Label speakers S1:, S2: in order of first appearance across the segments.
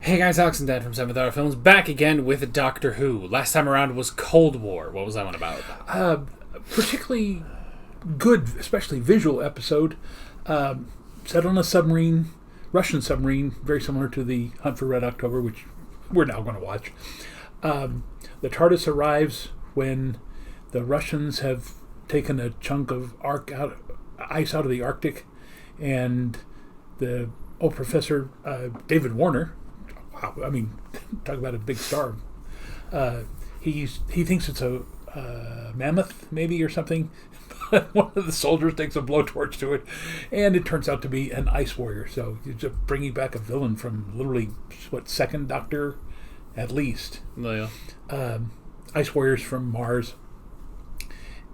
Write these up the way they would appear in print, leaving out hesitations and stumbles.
S1: Hey guys, Alex and Dad from 7th Hour Films, back again with Doctor Who. Last time around was Cold War. What was that one about?
S2: Particularly good, especially visual episode. Set on a submarine, Russian submarine, very similar to the Hunt for Red October, which we're now going to watch. The TARDIS arrives when the Russians have taken a chunk of ice out of the Arctic, and the old Professor David Warner, wow, I mean, talk about a big star. He thinks it's a mammoth, maybe, or something. But one of the soldiers takes a blowtorch to it, and it turns out to be an ice warrior. So you're just bringing back a villain from literally, second Doctor, at least.
S1: Oh, yeah.
S2: Ice warriors from Mars.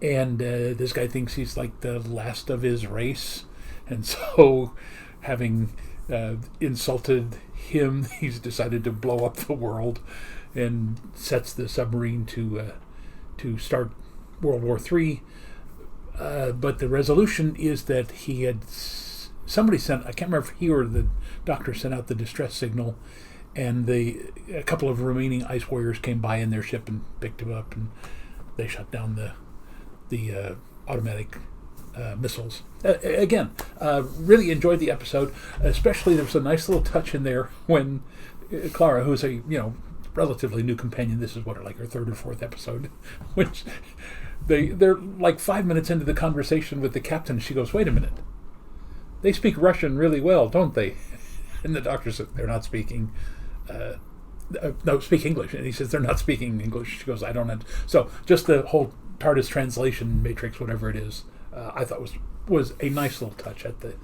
S2: And this guy thinks he's like the last of his race. And so, having insulted him, he's decided to blow up the world and sets the submarine to start World War III. But the resolution is that somebody sent, I can't remember if he or the Doctor sent out the distress signal, and a couple of remaining ice warriors came by in their ship and picked him up, and they shut down the automatic missiles. Again, really enjoyed the episode. Especially there was a nice little touch in there when Clara, who's a relatively new companion, this is like her third or fourth episode, which they're like 5 minutes into the conversation with the captain. She goes, "Wait a minute, they speak Russian really well, don't they?" And the Doctor says, "They're not speaking." No, speak English. And he says, "They're not speaking English." She goes, "I don't know." So just the whole TARDIS translation matrix, whatever it is, I thought was a nice little touch at the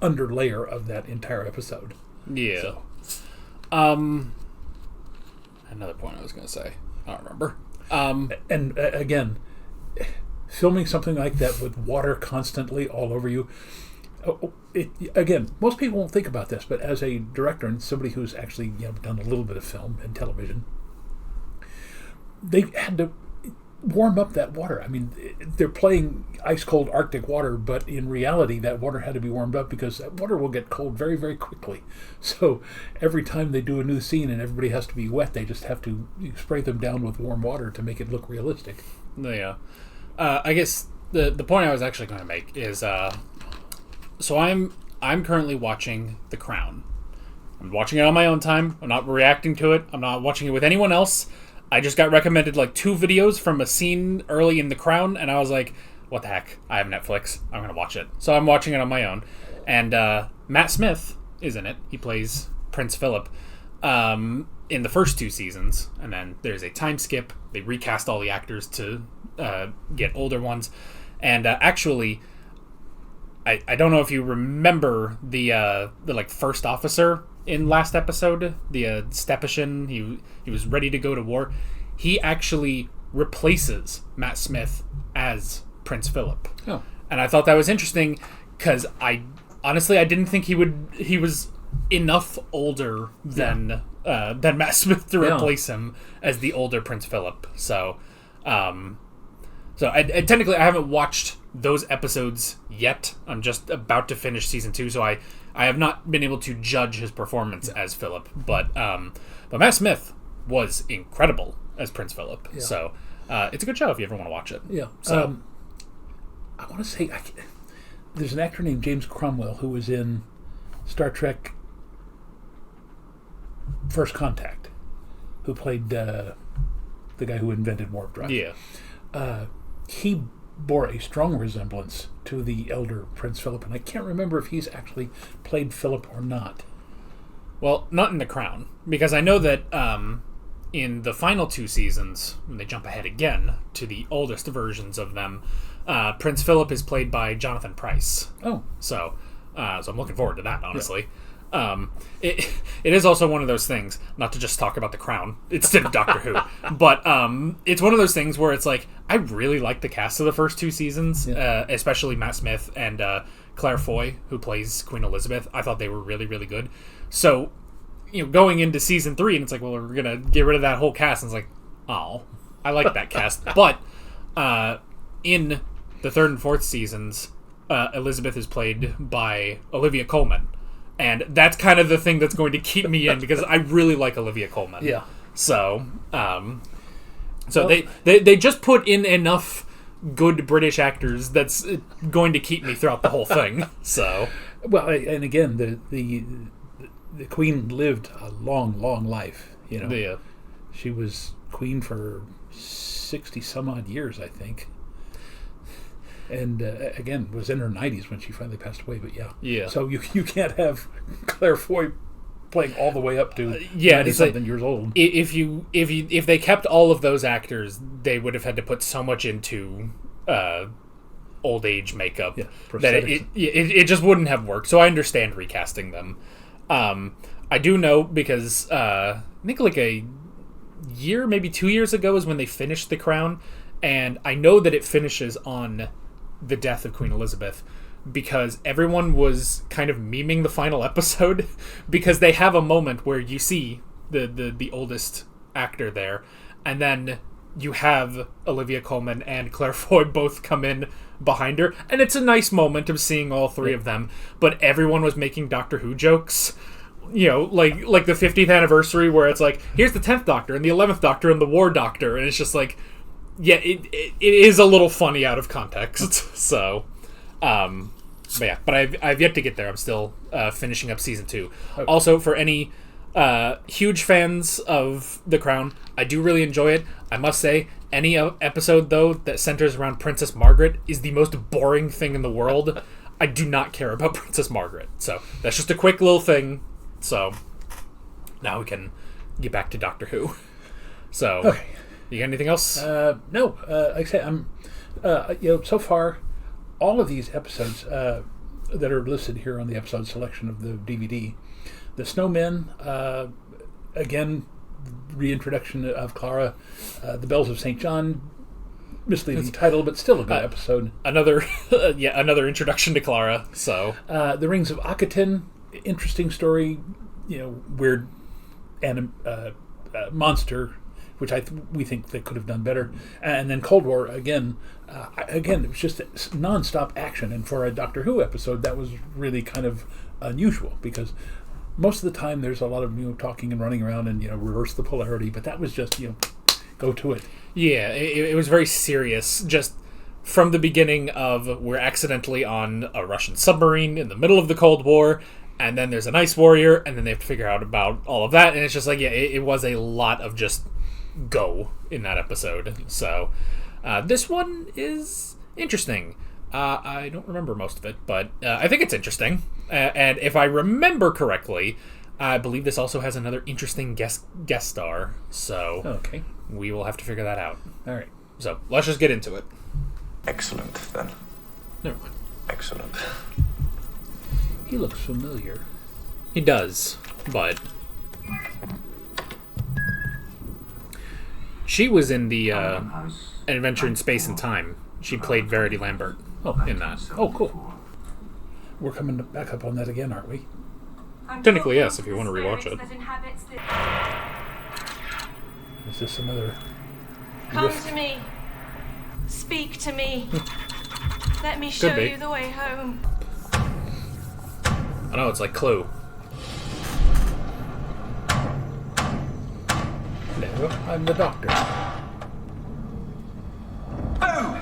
S2: under layer of that entire episode.
S1: Yeah. So. Another point I was going to say. I don't remember.
S2: And again, filming something like that with water constantly all over you. Again, most people won't think about this, but as a director and somebody who's actually done a little bit of film and television, they had to warm up that water. I mean, they're playing ice cold Arctic water, but in reality that water had to be warmed up because that water will get cold very, very quickly. So every time they do a new scene and everybody has to be wet, they just have to spray them down with warm water to make it look realistic.
S1: Yeah. I guess the point I was actually going to make is so I'm currently watching The Crown. I'm watching it on my own time. I'm not reacting to it. I'm not watching it with anyone else. I just got recommended like 2 videos from a scene early in The Crown, and I was like, what the heck? I have Netflix. I'm going to watch it. So I'm watching it on my own. And Matt Smith is in it. He plays Prince Philip in the first 2 seasons. And then there's a time skip. They recast all the actors to get older ones. And actually, I don't know if you remember the like first officer in last episode, the Stepashin. He was ready to go to war. He actually replaces Matt Smith as Prince Philip.
S2: Oh.
S1: And I thought that was interesting because I didn't think he was enough older than Matt Smith to replace him as the older Prince Philip. So I technically I haven't watched those episodes yet. I'm just about to finish season 2, so I have not been able to judge his performance as Philip. But Matt Smith was incredible as Prince Philip. Yeah. So it's a good show if you ever want to watch it.
S2: Yeah.
S1: So
S2: I want to say there's an actor named James Cromwell who was in Star Trek First Contact, who played the guy who invented warp drive.
S1: Yeah.
S2: He bore a strong resemblance to the elder Prince Philip, and I can't remember if he's actually played Philip or not.
S1: Well, not in The Crown, because I know that in the final 2 seasons, when they jump ahead again to the oldest versions of them, Prince Philip is played by Jonathan Pryce.
S2: Oh.
S1: So I'm looking forward to that, honestly. Yeah. It is also one of those things, not to just talk about The Crown instead of Doctor Who, but it's one of those things where it's like, I really like the cast of the first 2 seasons, especially Matt Smith and Claire Foy, who plays Queen Elizabeth. I thought they were really, really good. So, going into season 3, and it's like, well, we're going to get rid of that whole cast, and it's like, oh, I like that cast. But in the 3rd and 4th seasons, Elizabeth is played by Olivia Colman, And that's kind of the thing that's going to keep me in, because I really like Olivia Colman.
S2: Yeah.
S1: So, they just put in enough good British actors that's going to keep me throughout the whole thing. So,
S2: well, and again, the Queen lived a long, long life.
S1: yeah.
S2: She was Queen for 60 some odd years, I think. And again, was in her 90s when she finally passed away. But
S1: Yeah.
S2: So you can't have Claire Foy playing all the way up to 90-something years old.
S1: If they kept all of those actors, they would have had to put so much into old age makeup that it just wouldn't have worked. So I understand recasting them. I do know because I think like a year, maybe 2 years ago, is when they finished The Crown, and I know that it finishes on the death of Queen Elizabeth, because everyone was kind of memeing the final episode because they have a moment where you see the oldest actor there, and then you have Olivia Colman and Claire Foy both come in behind her, and it's a nice moment of seeing all three of them, but everyone was making Doctor Who jokes. Like the 50th anniversary, where it's like, here's the 10th Doctor and the 11th Doctor and the War Doctor, and it's just like, yeah, it is a little funny out of context. So, but I've yet to get there. I'm still finishing up season 2. Okay. Also, for any huge fans of The Crown, I do really enjoy it. I must say, any episode though that centers around Princess Margaret is the most boring thing in the world. I do not care about Princess Margaret. So that's just a quick little thing. So now we can get back to Doctor Who. So, okay. You got anything else?
S2: No. Like I say, I'm. So far, all of these episodes that are listed here on the episode selection of the DVD, the Snowmen, again, reintroduction of Clara, the Bells of St. John, misleading title, but still a good episode.
S1: Another introduction to Clara. So,
S2: the Rings of Akhaten. Interesting story, weird monster, which we think they could have done better. And then Cold War, again, it was just non-stop action. And for a Doctor Who episode, that was really kind of unusual, because most of the time there's a lot of talking and running around and reverse the polarity. But that was just go to it.
S1: Yeah, it was very serious. Just from the beginning of, we're accidentally on a Russian submarine in the middle of the Cold War. And then there's an ice warrior, and then they have to figure out about all of that, and it's just like, it was a lot of just go in that episode. So, this one is interesting. I don't remember most of it, but I think it's interesting. And if I remember correctly, I believe this also has another interesting guest star. So,
S2: okay,
S1: we will have to figure that out.
S2: All right.
S1: So, let's just get into it.
S3: Excellent, then.
S1: Never mind.
S3: Excellent.
S2: He looks familiar.
S1: He does, but she was in the An Adventure in Space and Time. She played Verity Lambert in that.
S2: Oh, cool. We're coming back up on that again, aren't we?
S1: Technically, yes, if you want to rewatch it.
S2: Is this another
S4: Come to me. Speak to me. Let me show you the way home.
S1: I know, it's like Clue.
S2: Hello, I'm the Doctor.
S5: Boom!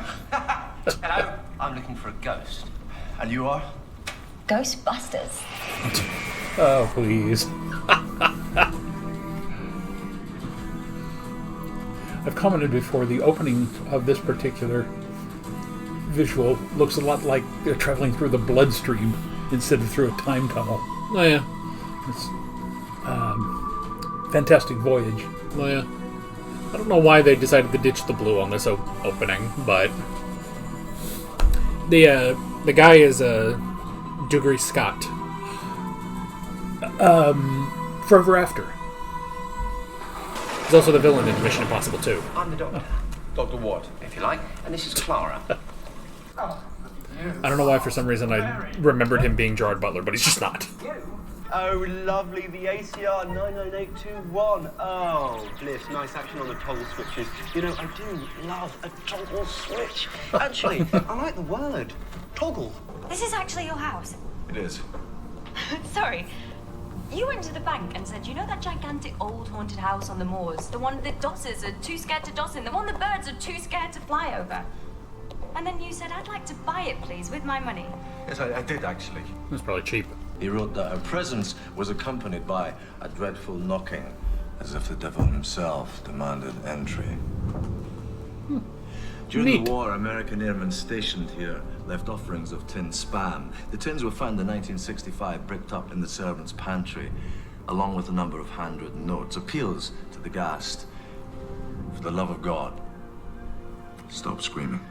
S5: Hello, I'm looking for a ghost.
S3: And you are?
S6: Ghostbusters.
S2: Oh, please. I've commented before, the opening of this particular visual looks a lot like they're traveling through the bloodstream instead of through a time tunnel.
S1: Oh, yeah.
S2: It's fantastic voyage.
S1: Oh, yeah. I don't know why they decided to ditch the blue on this opening, but the guy is Dougray Scott.
S2: Forever After.
S1: He's also the villain in Mission Impossible 2.
S5: I'm the Doctor.
S3: Dr. What?
S5: If you like. And this is Clara.
S1: I don't know why for some reason I remembered him being Gerard Butler, but he's just not.
S7: Oh, lovely, the ACR 99821. Oh, bliss, nice action on the toggle switches. I do love a toggle switch. Actually, I like the word, toggle.
S6: This is actually your house.
S3: It is.
S6: Sorry. You went to the bank and said, you know that gigantic old haunted house on the moors? The one that dosses are too scared to doss in, the one the birds are too scared to fly over. And then you said, I'd like to buy it, please, with my money.
S3: Yes, I did actually.
S1: It's probably cheap.
S3: He wrote that our presence was accompanied by a dreadful knocking, as if the devil himself demanded entry. During
S1: Neat.
S3: the war, American airmen stationed here left offerings of tin spam. The tins were found in 1965, bricked up in the servants' pantry, along with a number of handwritten notes, appeals to the gassed. For the love of God, stop screaming.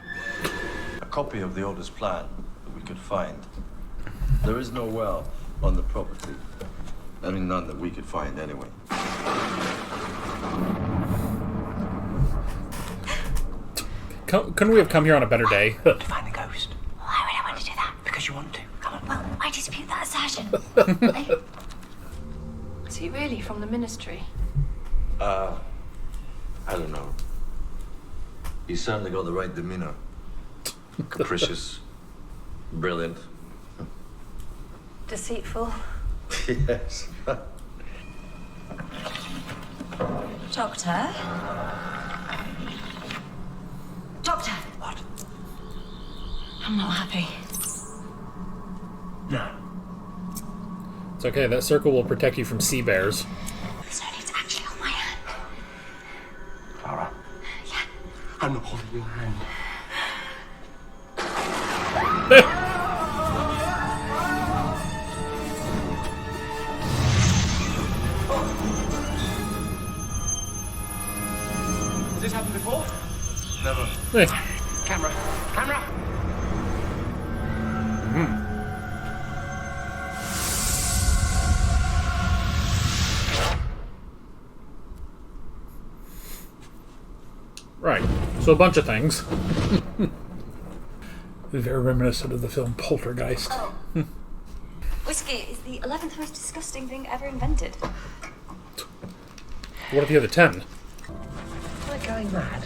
S3: A copy of the oldest plan that we could find. There is no well on the property. I mean, none that we could find anyway.
S1: Couldn't we have come here on a better day?
S5: To find the ghost.
S6: Why would I want to do that?
S5: Because you want to. Come on.
S6: Well, I dispute that assertion.
S4: Is he really from the ministry?
S3: I don't know. He's certainly got the right demeanor. Capricious, brilliant.
S6: Deceitful.
S3: Yes.
S6: Doctor? Doctor!
S5: What?
S6: I'm not happy.
S5: No.
S1: It's okay, that circle will protect you from sea bears.
S6: So it's actually on my hand.
S5: Clara.
S6: Yeah.
S5: I'm not holding your hand. Has this happened before?
S3: Never.
S1: Hey,
S5: Camera. Camera!
S1: right, so a bunch of things.
S2: Very reminiscent of the film Poltergeist.
S6: Whiskey is the 11th most disgusting thing ever invented.
S1: What are the other 10?
S5: Am I going mad?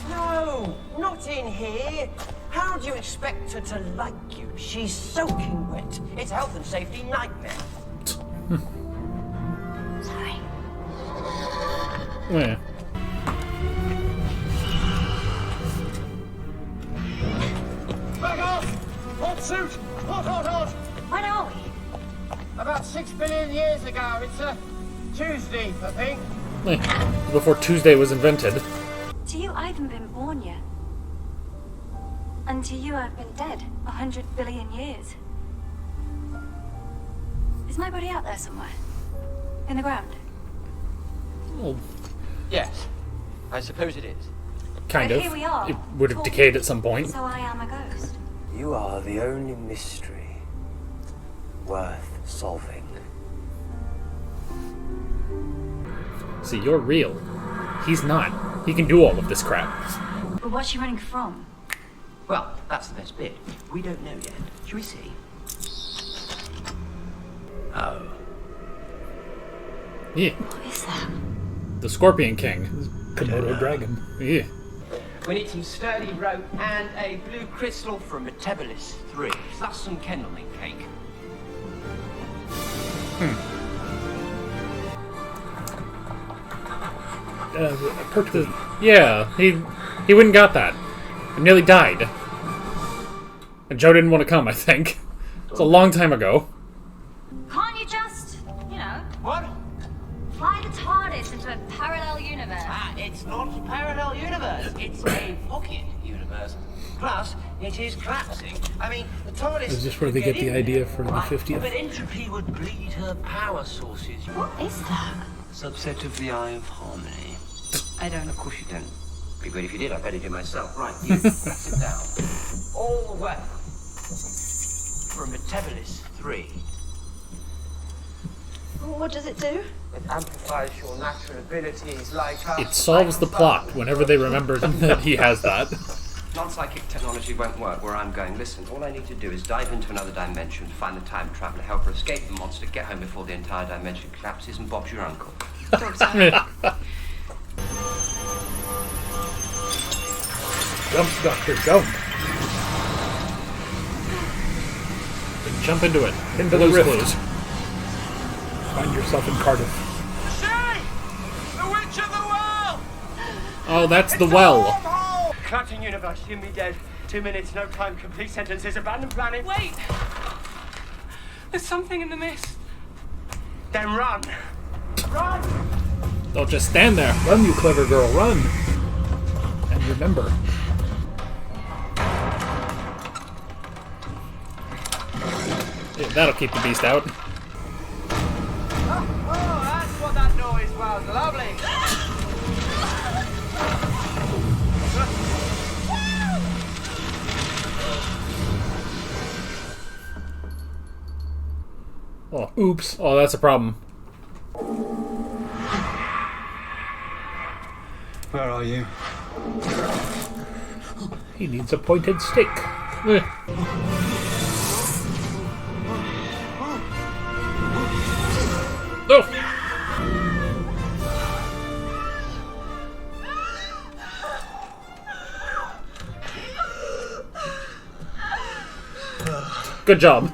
S5: No, not in here. How do you expect her to like you? She's soaking wet. It's a health and safety nightmare.
S6: Sorry.
S1: Yeah.
S5: Back off! Hot suit! Hot, hot, hot!
S6: When are we?
S5: About 6 billion years ago. It's a Tuesday, I think.
S1: Before Tuesday was invented.
S6: To you, I haven't been born yet. And to you, I've been dead 100 billion years. Is my body out there somewhere? In the ground?
S1: Well,
S5: Yes, I suppose it is.
S1: kind
S6: But
S1: of.
S6: here we are,
S1: It would have decayed at some point.
S6: So I am a ghost.
S5: You are the only mystery worth solving.
S1: See, you're real. He's not. He can do all of this crap.
S6: But what's she running from?
S5: Well, that's the best bit. We don't know yet. Shall we see? Oh.
S1: Yeah,
S6: What is that?
S1: the Scorpion King.
S2: Komodo dragon.
S1: Yeah.
S5: We need some sturdy rope and a blue crystal from Metabolis 3, plus some kindling cake.
S2: Pertwee.
S1: Yeah, he wouldn't got that. I nearly died. And Joe didn't want to come, I think. It's a long time ago.
S6: Can't you just, you know,
S5: What?
S6: fly the TARDIS into a parallel universe?
S5: Ah, it's not a parallel universe. It's a pocket universe. Plus, it is collapsing. I mean, the TARDIS...
S2: Is this where they
S5: could
S2: get the
S5: in
S2: idea
S5: there,
S2: for the
S5: right?
S2: 50th?
S5: But entropy would bleed her power sources.
S6: What is that?
S5: Subset of the Eye of Harmony.
S6: I don't know.
S5: Of course you don't. Be good if you did. I better do myself. Right, you sit down. All the way. For Metabolis 3.
S6: What does it do?
S5: It amplifies your natural abilities like
S1: It solves the plot whenever they remember that he has that.
S8: Non-psychic technology won't work where I'm going. Listen, all I need to do is dive into another dimension, find the time traveler, help her escape the monster, get home before the entire dimension collapses, and Bob's your uncle.
S2: Jump, Doctor, jump.
S1: Jump into it.
S2: Into the
S1: Blue's
S2: rift.
S1: Clues.
S2: Find yourself in Cardiff.
S5: The Witch of the Well!
S1: Oh, that's the well.
S7: Collapsing universe, you me dead. 2 minutes, no time, complete sentences, abandoned planet.
S4: Wait! There's something in the mist.
S7: Then run. Run!
S1: Don't just stand there.
S2: Run, you clever girl, run! And remember,
S1: Yeah, that'll keep the beast out.
S7: Oh, that's what that noise was. Lovely.
S1: Oh, oops. Oh, that's a problem.
S7: Where are you?
S2: he needs a pointed stake.
S1: Eh. Oh! Good job.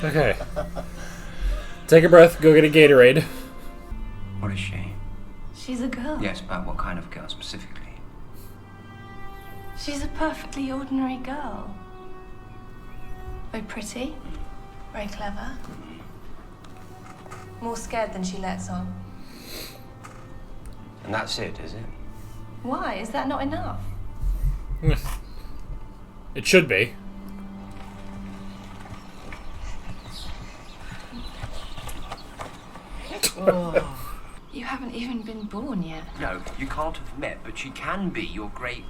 S1: Okay. Take a breath, go get a Gatorade.
S8: What is she?
S6: She's a girl.
S8: Yes, but what kind of girl specifically?
S6: She's a perfectly ordinary girl. Very pretty, very clever. More scared than she lets on.
S8: And that's it, is it?
S6: Why? Is that not enough?
S1: It should be.
S6: You haven't even been born yet.
S8: No, you can't have met, but she can be your great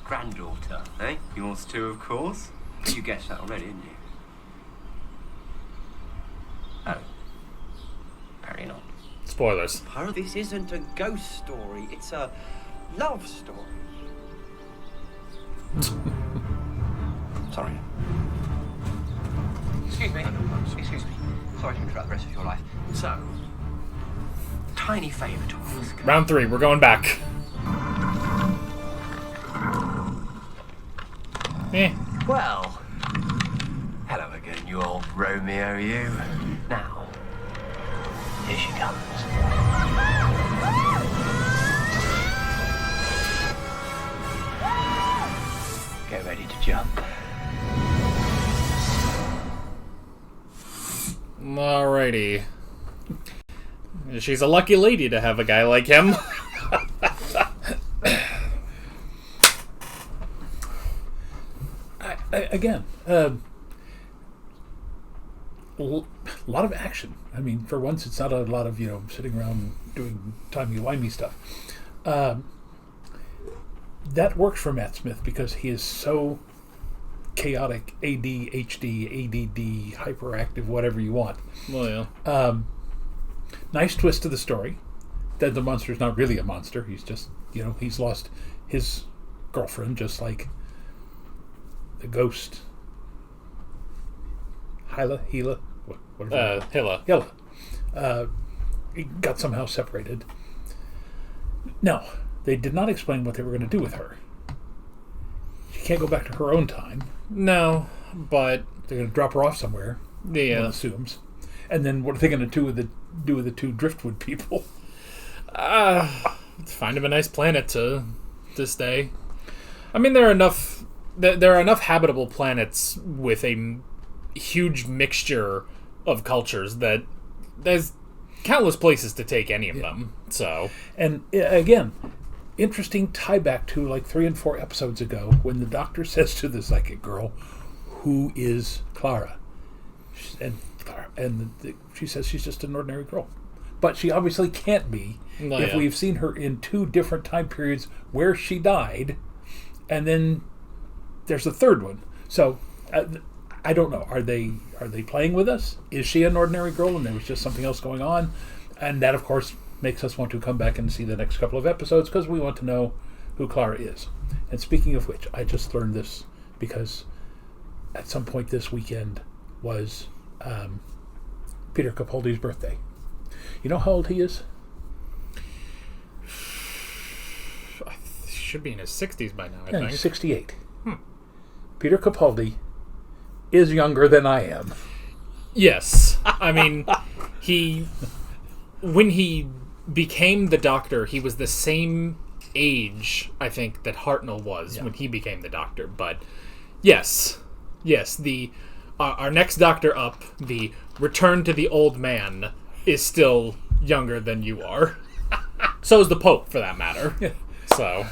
S8: granddaughter, eh? Yours too, of course. You guessed that already, didn't you? Oh. Apparently not.
S1: Spoilers.
S5: This isn't a ghost story, it's a love story.
S8: Sorry. Excuse me. Excuse me. Sorry to interrupt the rest of your life. So, tiny favour to ask.
S1: Round 3, we're going back. Eh.
S5: Well, hello again, you old Romeo, you. Now, here she comes. Get ready to jump.
S1: Alrighty. She's a lucky lady to have a guy like him.
S2: Again, a lot of action. I mean, for once, it's not a lot of, sitting around doing timey-wimey stuff. That works for Matt Smith because he is so chaotic, ADHD, ADD, hyperactive, whatever you want.
S1: Well, yeah.
S2: Nice twist to the story that the monster's not really a monster. He's just, he's lost his girlfriend, just like the ghost. Hila? Hila. He got somehow separated. No, they did not explain what they were going to do with her. She can't go back to her own time.
S1: No, but
S2: They're going to drop her off somewhere.
S1: yeah.
S2: One assumes. And then what are they going to do with the two driftwood people?
S1: Find him a nice planet to stay. I mean, there are enough habitable planets with a huge mixture of cultures that there's countless places to take any of them. So,
S2: And again, interesting tie back to like 3 and 4 episodes ago when the doctor says to the psychic girl, "Who is Clara?" And she says she's just an ordinary girl. But she obviously can't be if we've seen her in 2 different time periods where she died, and then there's a third one. So I don't know. Are they playing with us? Is she an ordinary girl and there was just something else going on? And that, of course, makes us want to come back and see the next couple of episodes because we want to know who Clara is. And speaking of which, I just learned this because at some point this weekend was Peter Capaldi's birthday. You know how old he is?
S1: should be in his 60s by now, I
S2: Yeah,
S1: think.
S2: he's 68. Peter Capaldi is younger than I am.
S1: Yes. I mean, when he became the Doctor, he was the same age, I think, that Hartnell was when he became the Doctor. But yes, our next Doctor up, the Return to the Old Man, is still younger than you are. So is the Pope, for that matter. So,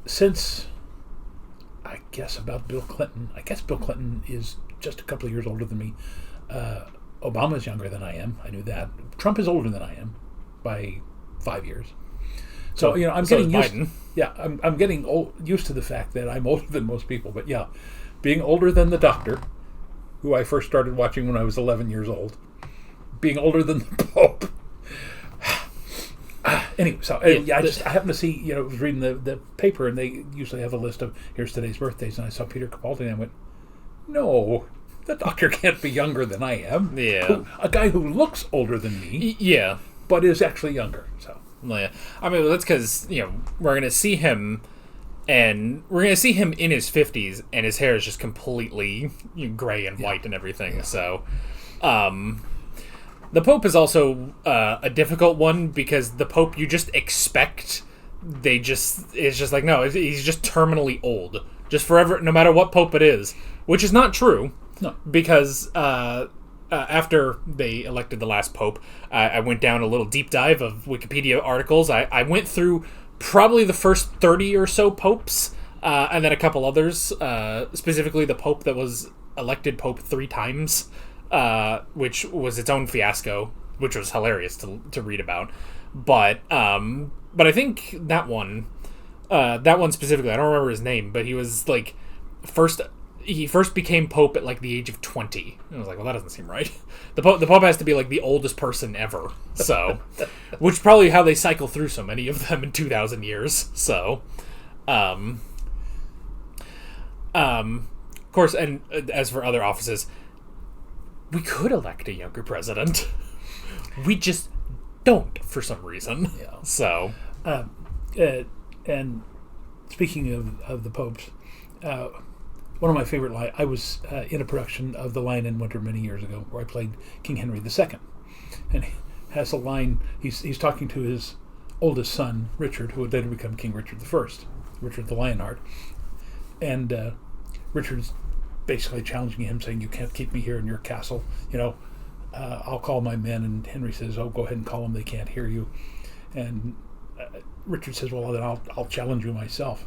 S2: since I guess about Bill Clinton, Bill Clinton is just a couple of years older than me. Obama's younger than I am. I knew that. Trump is older than I am by 5 years. So I'm getting used.
S1: Biden.
S2: Yeah, I'm getting used to the fact that I'm older than most people. But yeah, being older than the Doctor, who I first started watching when I was 11 years old, being older than the Pope. Anyway, so I happened to see, I was reading the paper, and they usually have a list of here's today's birthdays, and I saw Peter Capaldi, and I went, no, the Doctor can't be younger than I am.
S1: Yeah,
S2: a guy who looks older than me.
S1: Yeah,
S2: but is actually younger. So
S1: yeah, I mean that's because we're gonna see him. And we're going to see him in his 50s, and his hair is just completely gray and white and everything. Yeah. So, the Pope is also a difficult one, because the Pope you just expect, it's just like, no, he's just terminally old. Just forever, no matter what Pope it is. Which is not true.
S2: No.
S1: Because after they elected the last Pope, I went down a little deep dive of Wikipedia articles. I went through probably the first 30 or so popes, and then a couple others, specifically the Pope that was elected Pope 3 times, which was its own fiasco, which was hilarious to read about. But I think that one specifically, I don't remember his name, but he was like he first became Pope at like the age of 20. And I was like, well, that doesn't seem right. The Pope has to be like the oldest person ever. So, which is probably how they cycle through so many of them in 2,000 years. So, of course, and as for other offices, we could elect a younger president. We just don't for some reason.
S2: Yeah.
S1: So,
S2: and speaking of the popes, one of my favorite lines, I was in a production of The Lion in Winter many years ago, where I played King Henry II. And he has a line, he's talking to his oldest son, Richard, who would later become King Richard I, Richard the Lionheart. And Richard's basically challenging him, saying, you can't keep me here in your castle. I'll call my men. And Henry says, oh, go ahead and call them, they can't hear you. And Richard says, well, then I'll challenge you myself.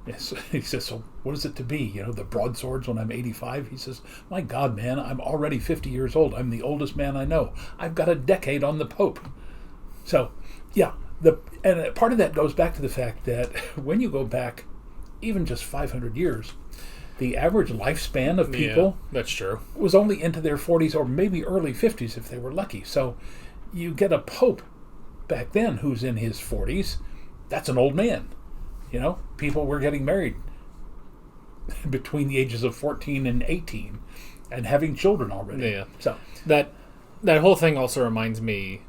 S2: Yes. He says, so what is it to be? The broadswords when I'm 85? He says, my God, man, I'm already 50 years old. I'm the oldest man I know. I've got a decade on the Pope. So, yeah, and part of that goes back to the fact that when you go back even just 500 years, the average lifespan of people
S1: that's true.
S2: Was only into their 40s or maybe early 50s if they were lucky. So you get a Pope back then who's in his 40s, that's an old man. People were getting married between the ages of 14 and 18 and having children already.
S1: Yeah.
S2: So
S1: that whole thing also reminds me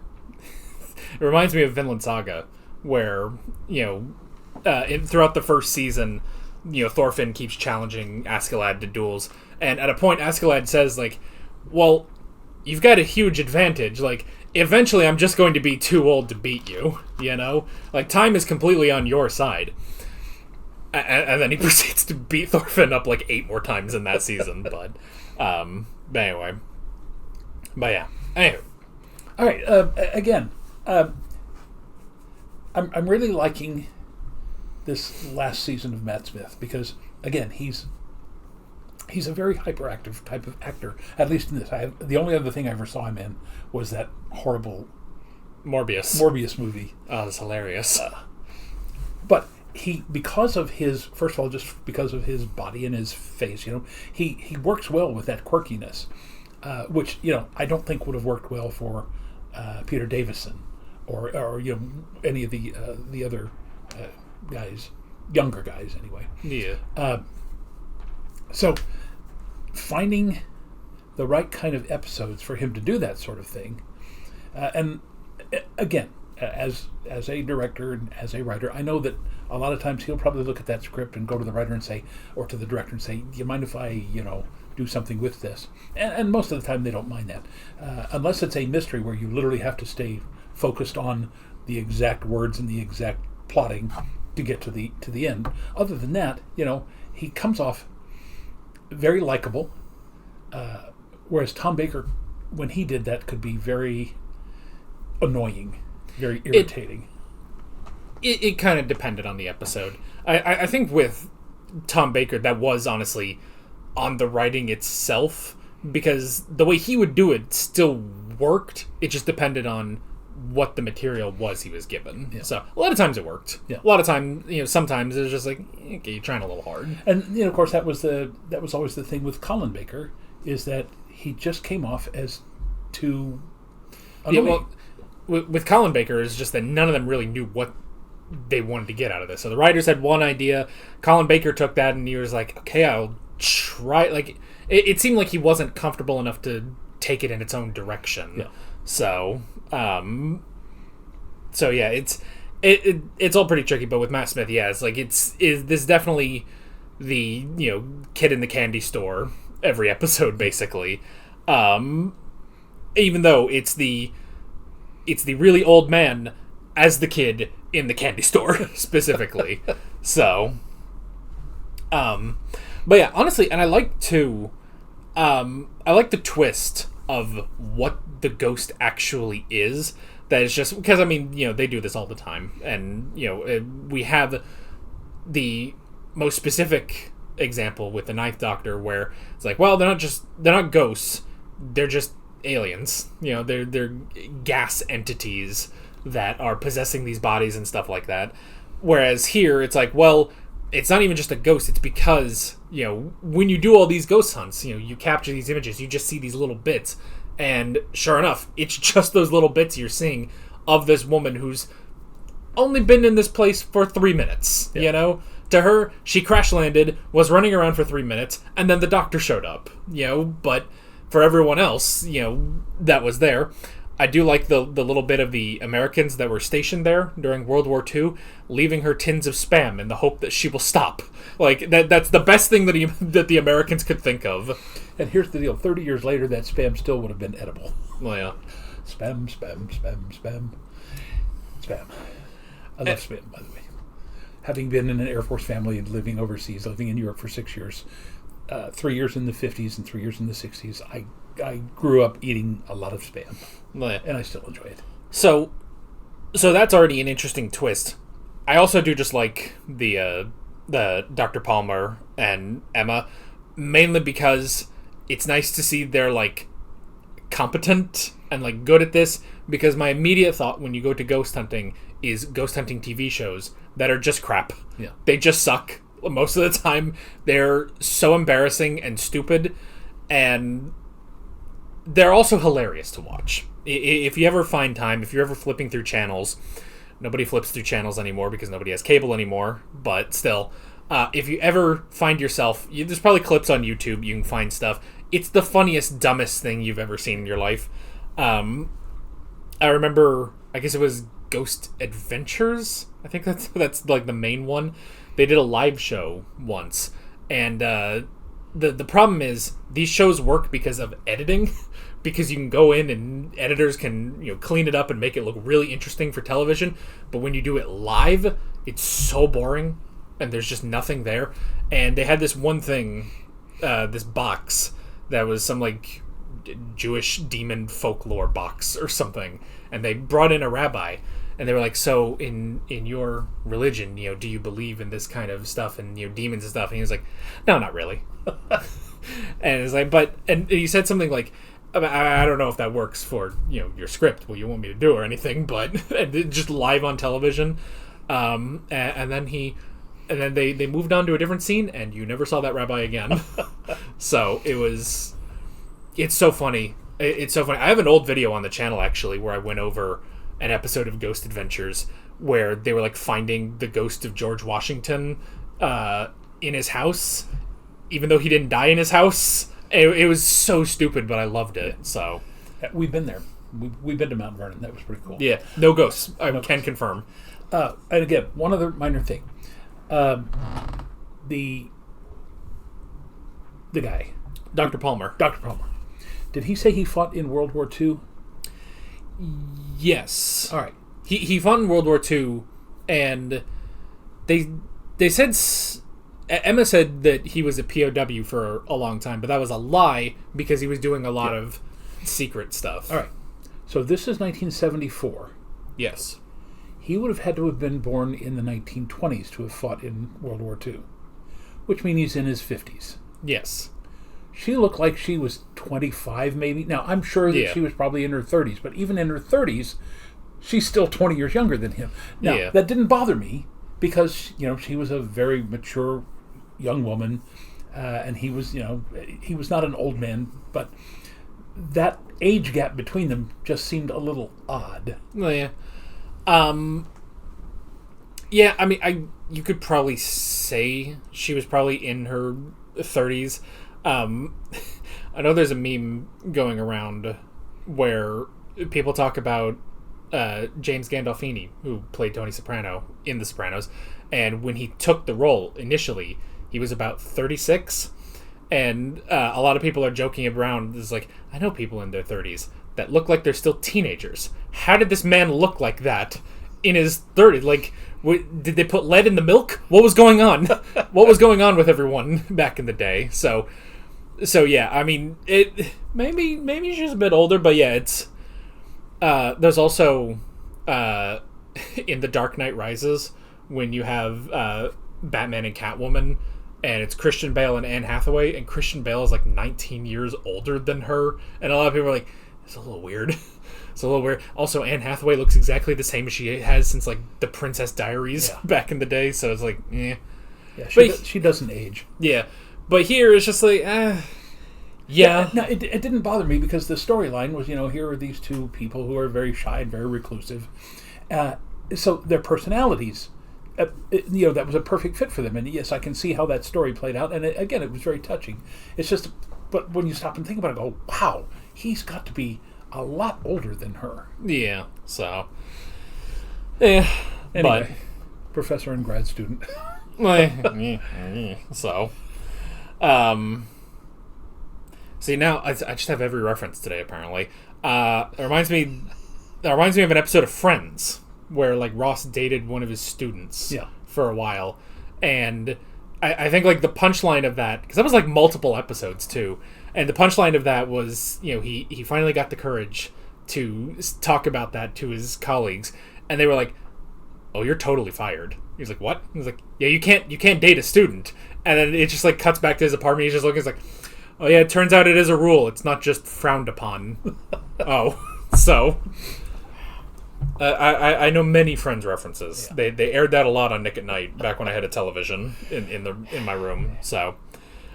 S1: of Vinland Saga, where, throughout the first season, Thorfinn keeps challenging Askeladd to duels, and at a point Askeladd says, like, well, you've got a huge advantage, like, eventually I'm just going to be too old to beat you, Like, time is completely on your side. And then he proceeds to beat Thorfinn up like 8 more times in that season. But anyway. But yeah. Anyway.
S2: All right. Again, I'm really liking this last season of Matt Smith because, again, he's a very hyperactive type of actor. At least in this, the only other thing I ever saw him in was that horrible
S1: Morbius
S2: movie.
S1: Oh, it's hilarious.
S2: But because of his body and his face, he works well with that quirkiness, which I don't think would have worked well for Peter Davison or any of the other guys, younger guys anyway.
S1: Yeah.
S2: So finding the right kind of episodes for him to do that sort of thing, and again, as a director and as a writer, I know that a lot of times he'll probably look at that script and go to the writer and say, or to the director and say, do you mind if I, do something with this? And most of the time they don't mind that. Unless it's a mystery where you literally have to stay focused on the exact words and the exact plotting to get to the end. Other than that, he comes off very likable. Whereas Tom Baker, when he did that, could be very annoying, very irritating.
S1: It kind of depended on the episode. I think with Tom Baker, that was honestly on the writing itself, because the way he would do it still worked. It just depended on what the material was he was given. Yeah. So a lot of times it worked. Yeah. A lot of times, sometimes it was just like, okay, you're trying a little hard.
S2: And of course, that was always the thing with Colin Baker, is that he just came off as too annoying.
S1: Yeah, well, with Colin Baker, it's just that none of them really knew what they wanted to get out of this. So the writers had one idea. Colin Baker took that and he was like, okay, I'll try. Like, it seemed like he wasn't comfortable enough to take it in its own direction. Yeah. So yeah, it's all pretty tricky. But with Matt Smith, yeah, it's like this definitely the kid in the candy store every episode basically. Even though it's the really old man as the kid in the candy store specifically. So, but yeah, honestly, and I like the twist of what the ghost actually is. That is just because, they do this all the time. And, we have the most specific example with the Ninth Doctor where it's like, well, they're not ghosts. They're just aliens. They're gas entities that are possessing these bodies and stuff like that. Whereas here, it's like, well, it's not even just a ghost. It's because, when you do all these ghost hunts, you capture these images, you just see these little bits. And sure enough, it's just those little bits you're seeing of this woman who's only been in this place for 3 minutes, To her, she crash landed, was running around for 3 minutes, and then the doctor showed up, But for everyone else, that was there. I do like the little bit of the Americans that were stationed there during World War II, leaving her tins of Spam in the hope that she will stop. Like, that's the best thing that the Americans could think of.
S2: And here's the deal. 30 years later, that Spam still would have been edible.
S1: Well, yeah.
S2: Spam. I love Spam, by the way. Having been in an Air Force family and living overseas, living in Europe for 6 years, 3 years in the 50s and 3 years in the 60s, I grew up eating a lot of Spam.
S1: Well, yeah.
S2: And I still enjoy it.
S1: So that's already an interesting twist. I also do just like the Dr. Palmer and Emma, mainly because it's nice to see they're like competent and like good at this, because my immediate thought when you go to ghost hunting is ghost hunting TV shows that are just crap.
S2: Yeah.
S1: They just suck. Most of the time they're so embarrassing and stupid, and they're also hilarious to watch. If you ever find time, if you're ever flipping through channels, nobody flips through channels anymore because nobody has cable anymore, but still, if you ever find yourself, there's probably clips on YouTube, you can find stuff. It's the funniest, dumbest thing you've ever seen in your life. I remember, I guess it was Ghost Adventures. I think that's like the main one. They did a live show once, and the problem is these shows work because of editing, because you can go in and editors can clean it up and make it look really interesting for television. But when you do it live, it's so boring, and there's just nothing there. And they had this one thing, this box that was some like Jewish demon folklore box or something, and they brought in a rabbi. And they were like, so in your religion, do you believe in this kind of stuff and demons and stuff? And he was like, no, not really. And it's like, and he said something like, I don't know if that works for your script, what you want me to do or anything, but just live on television. And then they moved on to a different scene, and you never saw that rabbi again. So it's so funny. It's so funny. I have an old video on the channel actually where I went over an episode of Ghost Adventures where they were like finding the ghost of George Washington in his house, even though he didn't die in his house. It was so stupid, but I loved it. So
S2: we've been there. we've been to Mount Vernon. That was pretty cool.
S1: Yeah, no ghosts. I can confirm.
S2: And again, one other minor thing. The guy,
S1: Dr. Palmer.
S2: Dr. Palmer. Did he say he fought in World War II?
S1: Yes.
S2: All right.
S1: He fought in World War II, and they said Emma said that he was a POW for a long time, but that was a lie because he was doing a lot of secret stuff.
S2: All right. So this is 1974.
S1: Yes.
S2: He would have had to have been born in the 1920s to have fought in World War II, which means he's in his 50s.
S1: Yes.
S2: She looked like she was 25, maybe. Now, I'm sure that she was probably in her 30s, but even in her 30s, she's still 20 years younger than him. Now, that didn't bother me because, she was a very mature young woman, and he was, he was not an old man, but that age gap between them just seemed a little odd.
S1: Well, yeah. Yeah, I mean, you could probably say she was probably in her 30s. I know there's a meme going around where people talk about James Gandolfini, who played Tony Soprano in The Sopranos, and when he took the role initially, he was about 36, and a lot of people are joking around. It's like, I know people in their 30s that look like they're still teenagers. How did this man look like that in his 30s? Like, did they put lead in the milk? What was going on? What was going on with everyone back in the day? So yeah, I mean, it maybe she's a bit older, but yeah, it's there's also in The Dark Knight Rises when you have Batman and Catwoman, and it's Christian Bale and Anne Hathaway, and Christian Bale is like 19 years older than her, and a lot of people are like, it's a little weird. It's a little weird. Also, Anne Hathaway looks exactly the same as she has since like The Princess Diaries back in the day, so it's like, eh.
S2: Yeah, she doesn't age.
S1: Yeah. But here it's just like, yeah.
S2: No, it didn't bother me because the storyline was, here are these two people who are very shy and very reclusive. So their personalities, that was a perfect fit for them. And yes, I can see how that story played out. And again, it was very touching. It's just, but when you stop and think about it, go, wow, he's got to be a lot older than her.
S1: Yeah, so. Yeah.
S2: Anyway, professor and grad student.
S1: So. See, now I just have every reference today, apparently. It reminds me of an episode of Friends where like Ross dated one of his students for a while, and I think like the punchline of that, because that was like multiple episodes too, and the punchline of that was, he finally got the courage to talk about that to his colleagues, and they were like, "Oh, you're totally fired." He's like, "What?" He's like, "Yeah, you can't date a student." And then it just like cuts back to his apartment. He's just looking. He's like, "Oh yeah, it turns out it is a rule. It's not just frowned upon." Oh, so I know many Friends references. Yeah. They aired that a lot on Nick at Night back when I had a television in my room. So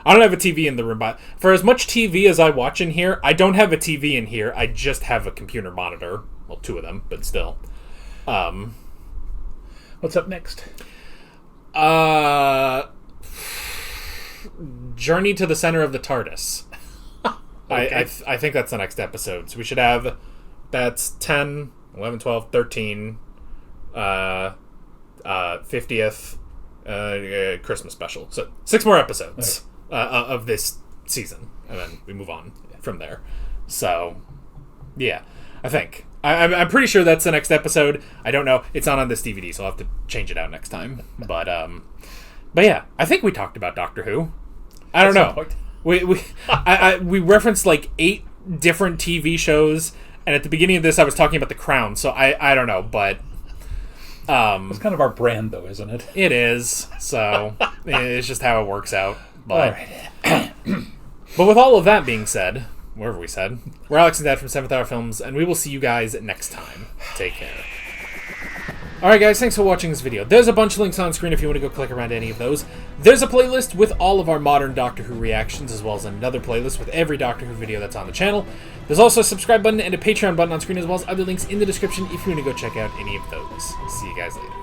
S1: I don't have a TV in the room, but for as much TV as I watch in here, I don't have a TV in here. I just have a computer monitor. Well, two of them, but still.
S2: What's up next?
S1: Journey to the Center of the TARDIS.
S2: Okay.
S1: I think that's the next episode. So we should have, that's 10, 11, 12, 13, 50th Christmas special. So 6 more episodes of this season, and then we move on from there. So, yeah, I think. I'm pretty sure that's the next episode. I don't know. It's not on this DVD, so I'll have to change it out next time. But yeah, I think we talked about Doctor Who. I don't know. We referenced like 8 different TV shows, and at the beginning of this, I was talking about The Crown. So I don't know, but
S2: it's kind of our brand, though, isn't it?
S1: It is. So it's just how it works out. But
S2: all right.
S1: But with all of that being said, wherever we said, we're Alex and Dad from 7th Hour Films, and we will see you guys next time. Take care. Alright guys, thanks for watching this video. There's a bunch of links on screen if you want to go click around any of those. There's a playlist with all of our modern Doctor Who reactions, as well as another playlist with every Doctor Who video that's on the channel. There's also a subscribe button and a Patreon button on screen, as well as other links in the description if you want to go check out any of those. See you guys later.